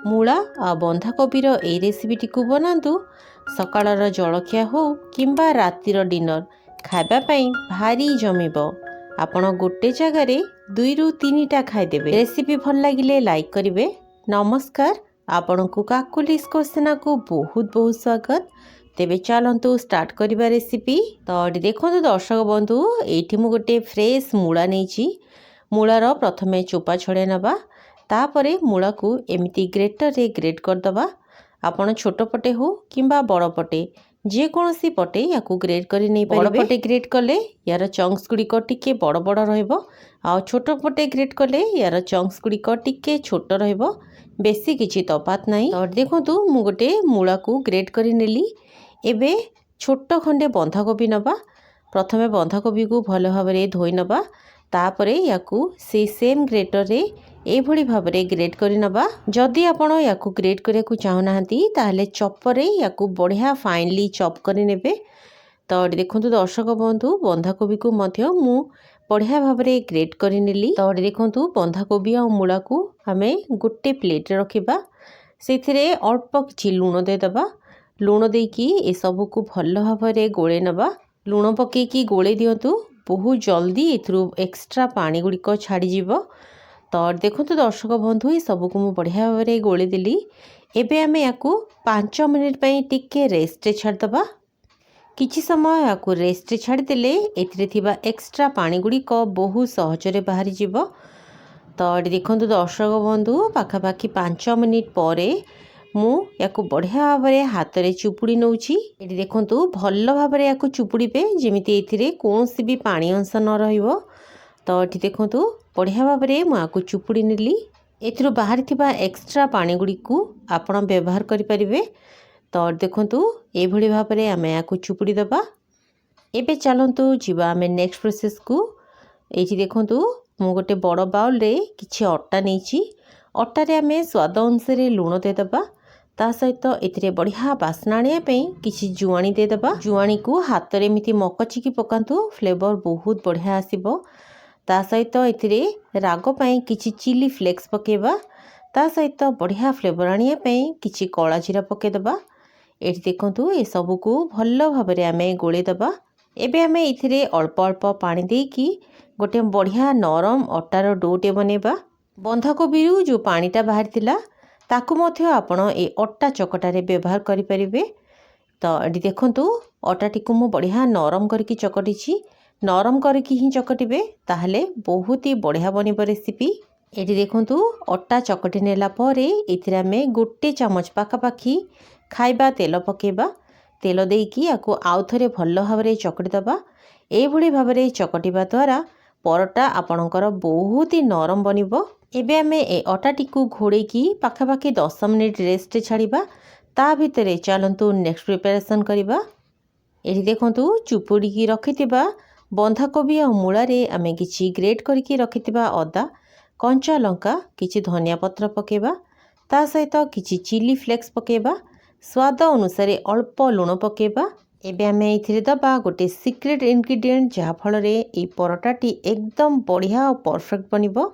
मूला आ बंधाकोबीर ए रेसिपीटी को बनातु सकाळर जलखिया हो किंबा रातिर डिनर खाइबापी भारी जमिब। आपण गोटे जगार 2 ରୁ 3टा खाइदेवे। रेसिपी भल लगिले लाइक करिवे। नमस्कार, आपण को काकुलिस कोसेना को बहुत बहुत स्वागत। तेबे चलंतु स्टार्ट करिबा रेसिपी। तो देखो दर्शक बंधु, एठी मु गोटे फ्रेश मूला नेची। मूलार प्रथमे चोपा छड़े नबा, तापरे मूला को एमिति ग्रेटर रे ग्रेट करदबा। आपण छोट पटे हो किंबा बड़ पटे जे कोनोसी पटे याकू ग्रेट करी नै परिबे। बड़ पटे ग्रेट कले यार चंक्स गुडी को टिके बड़ बड़ रहइबो, आ छोट पटे ग्रेट कले यार चंक्स गुडी को टिके छोट रहइबो। बेसी किछि तफात नाही। तो देखंतु मु गोटे मूला को ग्रेट करी नेली। एबे छोट खंडे बंधाकोबी नबा। प्रथमे बंधाकोबी को भल भाबरे धोई नबा, तापरे याकू से सेम ग्रेटर रे एभली भाबरे ग्रेट करी नबा। जदि आपण याकू ग्रेट करिया को चाहुनाहांती ताहले चॉपर रे याकू बढ़िया फाइनली चॉप करी नेबे। तो देखंतु दर्शक बंधु, बंधाकोबी को मध्य मु बढ़िया भाबरे ग्रेट करी नेली। तो देखंतु बंधाकोबी आ मूला को हमें गोटे प्लेट रे रखिबा। सेथिरे अल्प किछि लूण दे दबा। लूण देकी ए सब को भल भाबरे गोळे नबा। लूण पकेकी गोळे दियंतु, बहुत जल्दी एथरु एक्स्ट्रा पानी गुडी को छाड़ी जीवो। तो देखो दर्शक बंधु, ये सबको मुझे बढ़िया भाव में गोली देली। एबे आमे याकू 5 मिनिट पई टिके रेस्ट छाड़दबा। किछि समय याकू रेस्ट छाड़देले एथिरे थिबा एक्स्ट्रा पानी गुडी को बहुत सहजरे बाहरी जीवो। तो देखो दर्शक बंधु, पाखापाखि 5 मिनिट परे मु याकू बढ़िया भाव में हाथ में चुपुड़ी नौची। एठी देखंतु भल भाव में याकू चुपुड़ीबे जेमिति एथिरे कोनोसी भी पानी अंश न रहिबो। तो एठी देखंतु बढ़िया भाव में मु याकू चुपुड़ी नेली। एथिरो बाहरी थिबा एक्स्ट्रा पानी गुडी को आपण व्यवहार करि परिबे। तो देखंतु एभली भाव में आमे याकू चुपुड़ी दबा। एबे चलंतु जिबा आमे नेक्स्ट प्रोसेस को। एठी देखंतु मु गोटे बड़ बाउल रे किछि अट्टा नेची। अट्टा रे आमे स्वाद अनुसार लूण दे दबा। ता सहित एथिरे बढ़िया बास्ना आनिया पई किछि जुआणी दे दबा। जुआणी को हाथ रे मिति मकचिकी पकांतु, फ्लेवर बहुत बढ़िया आसीबो। ता सहित एथिरे राग पई किछि चिली फ्लेक्स पकेबा। ता सहित बढ़िया फ्लेवर आनिया पई किछि कला जीरा पके दबा। एठी देखंतु ए सब को भल भाव में आमे गोळे दबा। एबे आमे एथिरे अल्प अल्प पानी देकी गोटे बढ़िया नरम अट्टार डोटे बनेबा। बंधाकोबीरू जो पानीटा बाहर थिला ताकू मध्य आपण ए अट्टा चकटारे व्यवहार करि परिबे। तो एठी देखंतु अट्टाटी को मु बढ़िया नरम करके चकटिछि। नरम करके ही चकटिबे, ताहले बहुत ही बढ़िया बनिबो रेसिपी। एठी देखंतु अट्टा चकटी नेला परे एथिरे आमे गोटे चामच पाखापाखि खाइबा तेल पकेबा। तेल देकी याकू आउ थरे भल भाबरे चकटी दबा। एभली भाबरे चकटिबा द्वारा परोटा आपणकर बहुत ही नरम बनिबो। एबे आमे ए अट्टाटी को घोड़ेकी पाखापाखि 10 मिनिट रेस्ट छाड़िबा। ता भितरे चलंतु नेक्स्ट प्रिपरेशन करिबा। एठी देखंतु चुपुड़ी की रखिथिबा बंधाकोबी आ मूला रे आमे किछि ग्रेट करके रखिथिबा अदा, कंचा लंका, किछि धनिया पत्र पकेबा। ता सहित किछि चिली फ्लेक्स पकेबा। स्वाद अनुसार अल्प लूण पकेबा। एबे आमे एथिरे दबा गोटे सीक्रेट इंग्रेडिएंट, जहा फल रे ए परोटाटी एकदम बढ़िया और परफेक्ट बनिबो।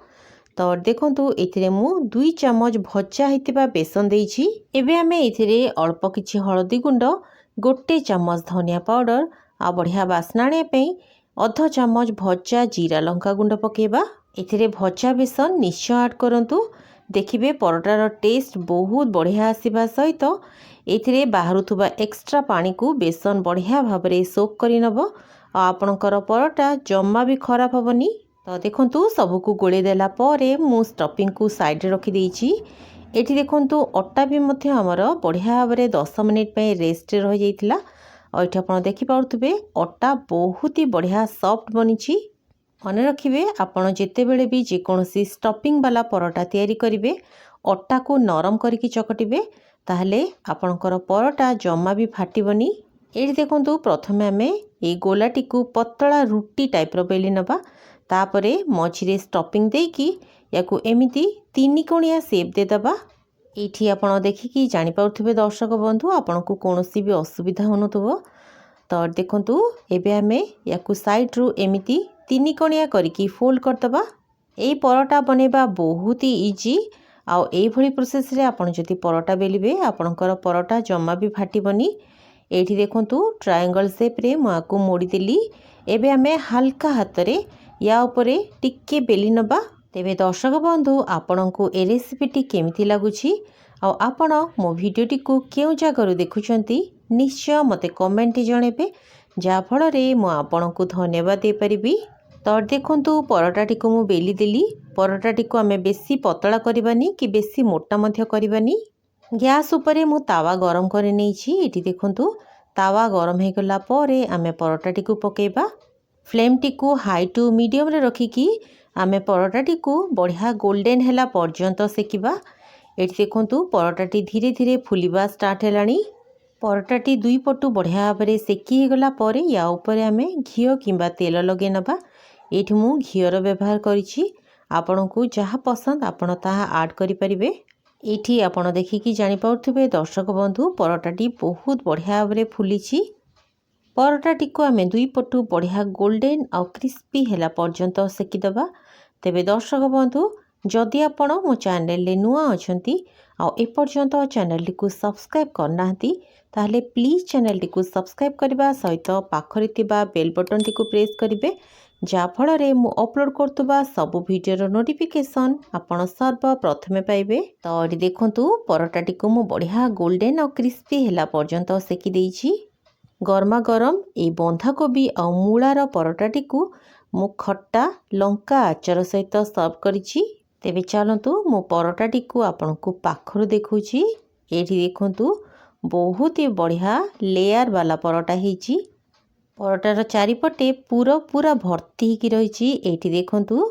तो देखंतु एथिरे मु 2 चामच भजा हितिबा बेसन देइछि। एबे आमे एथिरे अल्प किछि हळदी गुंड, गोटे चामच धनिया पाउडर आ बढ़िया बास्ना आनिया पई अध चामच भजा जीरा लंका गुंड पकेबा। एथिरे भजा बेसन निश्चय ऐड करंतु, देखिबे परोटार टेस्ट बहुत बढ़िया आसीबा। सहित एथिरे बाहरुथुबा एक्स्ट्रा पानी को बेसन बढ़िया भाबरे सोक करि नबो। आपणकर परोटा जम्मा भी खराब हबनी। तो देखंतु सबको गोळे देला परे मु स्टफिंग को साइड रे रखि देइछि। एठी देखंतु अट्टा भी मध्य हमर बढ़िया भाबरे 10 मिनिट पई रेस्ट रहि जाइतिला। और एठी आपण देखि पाउथुबे अट्टा बहुत ही बढ़िया सॉफ्ट बनिछि। मने रखिबे आपण जेते बेले भी जे कोनोसी स्टफिंग वाला परोटा तयारी करिवे, अट्टा को नरम करके चकटिबे, ताहले आपणकर परोटा जम्मा भी फाटिबनी। एठी देखंतु प्रथमे आमे ए गोलाटी को पतला रुटी टाइप रो बेली नबा। तापरे मझिरे स्टफिंग देकी याकू एमिति 3 कोणिया शेप दे दबा। एठी आपण देखिकी जानि पाउथुबे दर्शक बंधु, आपनको कोनोसी भी असुविधा होनथुबो। तो देखंतु एबे आमे याकू साइड रु एमिति 3 कोणिया करके फोल्ड कर दबा। एई परोटा बनेबा बहुत ही इजी आउ एभली प्रोसेस रे आपण जदि परोटा बेलिबे आपणकर परोटा जम्मा भी फाटिबनी। एठी देखंतु ट्रायंगल शेप रे माको मोड़ी देली। एबे आमे हल्का हाथ रे या ऊपरे टिके बेली नबा। तेबे दर्शक बंधु आपणको ए रेसिपीटी केमिति लागुछि आ आपण मो भिडियोटी को केउ जगह देखुछंती निश्चय मते कमेंट जणेबे जा फल रे मो आपणको धन्यवाद दे परिबी। तो देखंतु परोटाटी को मु बेली देली। परोटाटी को आमे बेसी पतला करबानी कि बेसी मोटा मध्य करबानी। गैस उपरे मु तावा गरम करे नेछि। एठी देखंतु तावा गरम हे गला परे आमे परोटाटी को पकेबा। फ्लेम टी को हाई टू मीडियम रे रखिकी आमे परोटाटी को बढ़िया गोल्डन हैला पर्यंत सेकिबा। एठी देखंतु परोटाटी धीरे धीरे फुलिबा स्टार्ट हेलानी। परोटाटी दुई पटु बढ़िया भाबरे सेकी हे गला परे या ऊपरे आमे घियो किंबा तेल लगे नबा। एठी मु घियर व्यवहार करिछि। आपनकु जहाँ पसंद आपण ताहा ऐड करि परिबे। एठी आपण देखिकी जानि पाउथबे दर्शक बंधु परोटाटी बहुत बढ़िया भाबरे फुलिछि। परोटाटी को आमे दुई पटु बढ़िया गोल्डन और क्रिस्पी हैला पर्यंत सेकी दबा। तेबे दर्शक बंधु जदि आपण मो चैनल ले नुआ अछंती आ ए पर्यंत चैनल को सब्सक्राइब करनांती ताहले प्लीज चैनल को सब्सक्राइब करबा सहित पाखरे थिबा बेल बटन टी को प्रेस करिवे जा फल रे मु अपलोड करतबा सब वीडियो नोटिफिकेशन आपण सर्व प्रथमे पाइबे। तो एठी देखंतु परोटाटी को मु बढ़िया गोल्डन और क्रिस्पी हैला पर्यंत सेकी देइछि। गरमा गरम ए बंधाकोबी और मूलार परोटाटी को मु खट्टा लंका आचार सहित सर्व करिछि। तेबे चलंतु मो परोटाटी को आपनकु पाखरु देखुछि। एठी देखंतु बहुत ही बढ़िया लेयर वाला परोटा हिची। परोटार चारिपटे पूरा भर्ती की रही। एठी देखंतु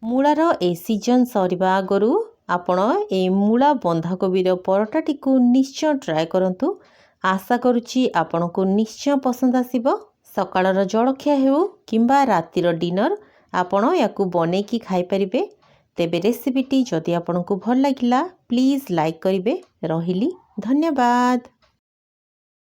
मूलार ए सीजन सरिबा आगरु आपण ए मूला बंधाकोबीर परोटाटी को निश्चय ट्राए करंतु। आशा करुछि आपनको निश्चय पसंद आसिबो। सकाळर जळखिया हेउ किंबा रातिर डिनर आपण याकु बनेकी खाइ परिबे। तेबे रेसिपीटी जदि आपनको भल लागिला प्लीज लाइक करिवे। रहिली धन्यवाद।